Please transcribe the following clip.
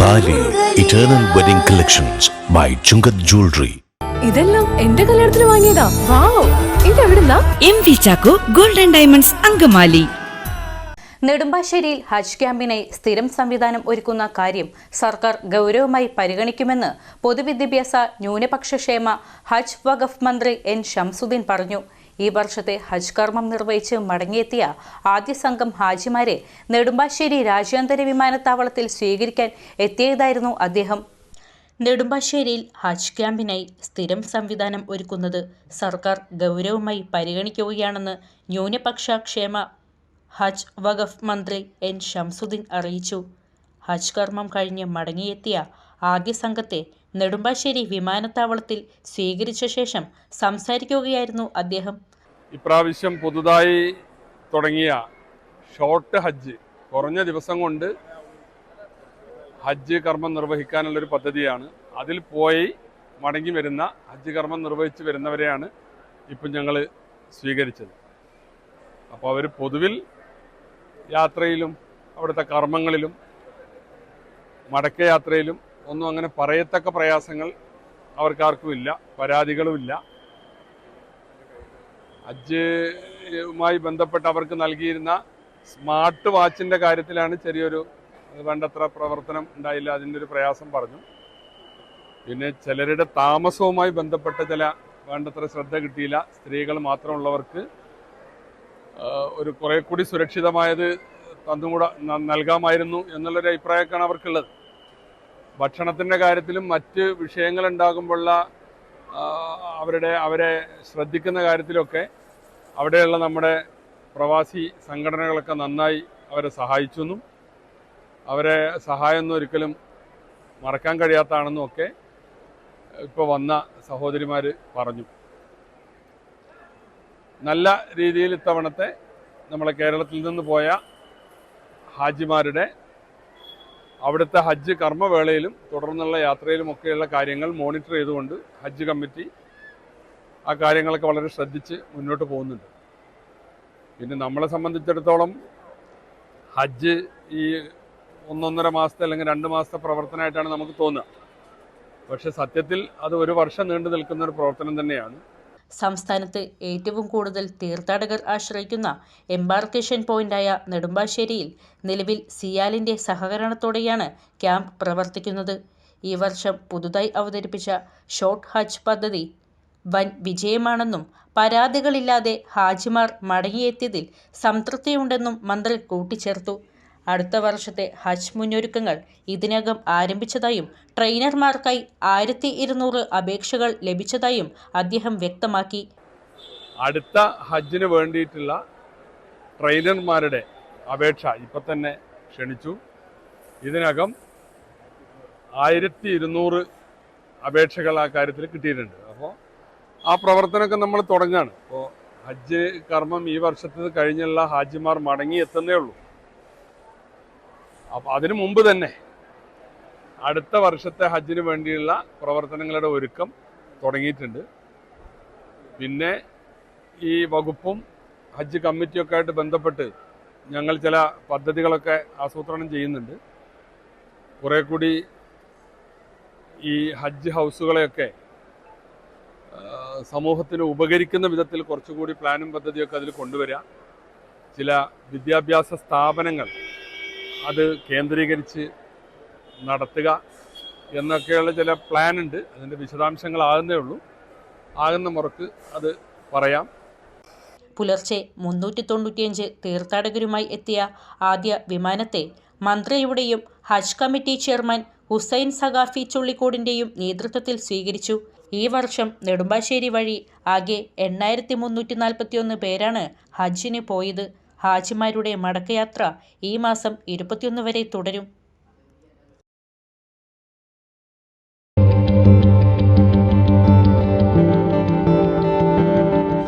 താലി eternal wedding collections by Chungath jewellery. ഇതെല്ലാം എന്റെ കല്യാണത്തിന് വാങ്ങിയതാ. വാവ്, ഇതെവിടുന്നാ? MV Chacko golden diamonds Angamaly. നെടുമ്പാശ്ശേരിയിൽ ഹജ്ജ് ക്യാമ്പിനായി സ്ഥിരം സംവിധാനം ഒരുക്കുന്ന കാര്യം സർക്കാർ ഗൗരവമായി പരിഗണിക്കുമെന്ന് പൊതുവിദ്യാഭ്യാസ ന്യൂനപക്ഷക്ഷേമ ഹജ്ജ് വഖഫ് മന്ത്രി N. ഷംസുദ്ദീൻ പറഞ്ഞു. ഈ വർഷത്തെ ഹജ്ജ് കർമ്മം നിർവഹിച്ച് മടങ്ങിയെത്തിയ ആദ്യ സംഘം ഹാജിമാരെ നെടുമ്പാശ്ശേരി രാജ്യാന്തര വിമാനത്താവളത്തിൽ സ്വീകരിക്കാൻ എത്തിയതായിരുന്നു അദ്ദേഹം. നെടുമ്പാശ്ശേരിയിൽ ഹജ്ജ് ക്യാമ്പിനായി സ്ഥിരം സംവിധാനം ഒരുക്കുന്നത് സർക്കാർ ഗൗരവമായി പരിഗണിക്കുകയാണെന്ന് ന്യൂനപക്ഷ ക്ഷേമ ഹജ്ജ് വഖഫ് മന്ത്രി N. ഷംസുദ്ദീൻ അറിയിച്ചു. ഹജ്ജ് കർമ്മം കഴിഞ്ഞ് മടങ്ങിയെത്തിയ ആദ്യ സംഘത്തെ നെടുമ്പാശ്ശേരി വിമാനത്താവളത്തിൽ സ്വീകരിച്ച ശേഷം സംസാരിക്കുകയായിരുന്നു അദ്ദേഹം. ഇപ്രാവശ്യം പുതുതായി തുടങ്ങിയ ഷോർട്ട് ഹജ്ജ്, കുറഞ്ഞ ദിവസം കൊണ്ട് ഹജ്ജ് കർമ്മം നിർവഹിക്കാനുള്ളൊരു പദ്ധതിയാണ്. അതിൽ പോയി മടങ്ങി വരുന്ന ഹജ്ജ് കർമ്മം നിർവഹിച്ച് വരുന്നവരെയാണ് ഇപ്പം ഞങ്ങൾ സ്വീകരിച്ചത്. അപ്പോൾ അവർ പൊതുവിൽ യാത്രയിലും അവിടുത്തെ കർമ്മങ്ങളിലും മടക്കയാത്രയിലും ഒന്നും അങ്ങനെ പറയത്തക്ക പ്രയാസങ്ങൾ അവർക്കാർക്കും ഇല്ല, പരാതികളുമില്ല. ഹജ്ജുമായി ബന്ധപ്പെട്ട് അവർക്ക് നൽകിയിരുന്ന സ്മാർട്ട് വാച്ചിൻ്റെ കാര്യത്തിലാണ് ചെറിയൊരു വേണ്ടത്ര പ്രവർത്തനം ഉണ്ടായില്ല, അതിൻ്റെ ഒരു പ്രയാസം പറഞ്ഞു. പിന്നെ ചിലരുടെ താമസവുമായി ബന്ധപ്പെട്ട ചില വേണ്ടത്ര ശ്രദ്ധ കിട്ടിയില്ല. സ്ത്രീകൾ മാത്രമുള്ളവർക്ക് ഒരു കുറെ കൂടി സുരക്ഷിതമായത് തന്നുകൂടെ നൽകാമായിരുന്നു എന്നുള്ളൊരു അഭിപ്രായമൊക്കെയാണ് അവർക്കുള്ളത്. ഭക്ഷണത്തിൻ്റെ കാര്യത്തിലും മറ്റ് വിഷയങ്ങളുണ്ടാകുമ്പോഴുള്ള അവരെ ശ്രദ്ധിക്കുന്ന കാര്യത്തിലൊക്കെ അവിടെയുള്ള നമ്മുടെ പ്രവാസി സംഘടനകളൊക്കെ നന്നായി അവരെ സഹായിച്ചെന്നും അവരെ സഹായമൊന്നും ഒരിക്കലും മറക്കാൻ കഴിയാത്തതാണെന്നും ഒക്കെ ഇപ്പോൾ വന്ന സഹോദരിമാർ പറഞ്ഞു. നല്ല രീതിയിൽ ഇത്തവണത്തെ നമ്മളെ കേരളത്തിൽ നിന്ന് പോയ ഹാജിമാരുടെ അവിടുത്തെ ഹജ്ജ് കർമ്മവേളയിലും തുടർന്നുള്ള യാത്രയിലുമൊക്കെയുള്ള കാര്യങ്ങൾ മോണിറ്റർ ചെയ്തുകൊണ്ട് ഹജ്ജ് കമ്മിറ്റി ആ കാര്യങ്ങളൊക്കെ വളരെ ശ്രദ്ധിച്ച് മുന്നോട്ട് പോകുന്നുണ്ട്. പിന്നെ നമ്മളെ സംബന്ധിച്ചിടത്തോളം ഹജ്ജ് ഈ 1.5 മാസത്തെ അല്ലെങ്കിൽ 2 മാസത്തെ പ്രവർത്തനമായിട്ടാണ് നമുക്ക് തോന്നുക. പക്ഷെ സത്യത്തിൽ അത് 1 വർഷം നീണ്ടു നിൽക്കുന്ന ഒരു പ്രവർത്തനം തന്നെയാണ്. സംസ്ഥാനത്ത് ഏറ്റവും കൂടുതൽ തീർത്ഥാടകർ ആശ്രയിക്കുന്ന എംബാർക്കേഷൻ പോയിന്റായ നെടുമ്പാശ്ശേരിയിൽ നിലവിൽ സിയാലിൻ്റെ സഹകരണത്തോടെയാണ് ക്യാമ്പ് പ്രവർത്തിക്കുന്നത്. ഈ വർഷം പുതുതായി അവതരിപ്പിച്ച ഷോർട്ട് ഹജ്ജ് പദ്ധതി വൻ വിജയമാണെന്നും പരാതികളില്ലാതെ ഹാജിമാർ മടങ്ങിയെത്തിയതിൽ സംതൃപ്തിയുണ്ടെന്നും മന്ത്രി കൂട്ടിച്ചേർത്തു. അടുത്ത വർഷത്തെ ഹജ്ജ് മുന്നൊരുക്കങ്ങൾ ഇതിനകം ആരംഭിച്ചതായും ട്രെയിനർമാർക്കായി 1200 അപേക്ഷകൾ ലഭിച്ചതായും അദ്ദേഹം വ്യക്തമാക്കി. അടുത്ത ഹജ്ജിന് വേണ്ടിയിട്ടുള്ള ട്രെയിനർമാരുടെ അപേക്ഷ ഇപ്പം തന്നെ ക്ഷണിച്ചു. ഇതിനകം 1200 അപേക്ഷകൾ ആ കാര്യത്തിൽ കിട്ടിയിട്ടുണ്ട്. അപ്പോൾ ആ പ്രവർത്തനമൊക്കെ നമ്മൾ തുടങ്ങുകയാണ്. അപ്പോൾ ഹജ്ജ് കർമ്മം ഈ വർഷത്തേത് കഴിഞ്ഞുള്ള ഹാജിമാർ മടങ്ങി എത്തുന്നേ ഉള്ളൂ. അപ്പോൾ അതിനു മുമ്പ് തന്നെ അടുത്ത വർഷത്തെ ഹജ്ജിന് വേണ്ടിയുള്ള പ്രവർത്തനങ്ങളുടെ ഒരുക്കം തുടങ്ങിയിട്ടുണ്ട്. പിന്നെ ഈ വകുപ്പും ഹജ്ജ് കമ്മിറ്റിയൊക്കെ ആയിട്ട് ബന്ധപ്പെട്ട് ഞങ്ങൾ ചില പദ്ധതികളൊക്കെ ആസൂത്രണം ചെയ്യുന്നുണ്ട്. കുറേ കൂടി ഈ ഹജ്ജ് ഹൗസുകളെയൊക്കെ സമൂഹത്തിന് ഉപകരിക്കുന്ന വിധത്തിൽ കുറച്ചുകൂടി പ്ലാനും പദ്ധതിയൊക്കെ അതിൽ കൊണ്ടുവരിക, ചില വിദ്യാഭ്യാസ സ്ഥാപനങ്ങൾ അത് കേന്ദ്രീകരിച്ച് നടത്തുക എന്നൊക്കെയുള്ള ചില പ്ലാനുണ്ട്. അതിൻ്റെ വിശദാംശങ്ങളാകുന്നേ ഉള്ളൂ. ആകുന്ന മുറക്ക് അത് പറയാം. പുലർച്ചെ 395 തീർത്ഥാടകരുമായി എത്തിയ ആദ്യ വിമാനത്തെ മന്ത്രിയുടെയും ഹജ്ജ് കമ്മിറ്റി ചെയർമാൻ ഹുസൈൻ സഖാഫി ചുള്ളിക്കോടിൻ്റെയും നേതൃത്വത്തിൽ സ്വീകരിച്ചു. ഈ വർഷം നെടുമ്പാശ്ശേരി വഴി ആകെ 8341 പേരാണ് ഹജ്ജിന് പോയത്. ഹാജിമാരുടെ മടക്കയാത്ര ഈ മാസം 21 വരെ തുടരും.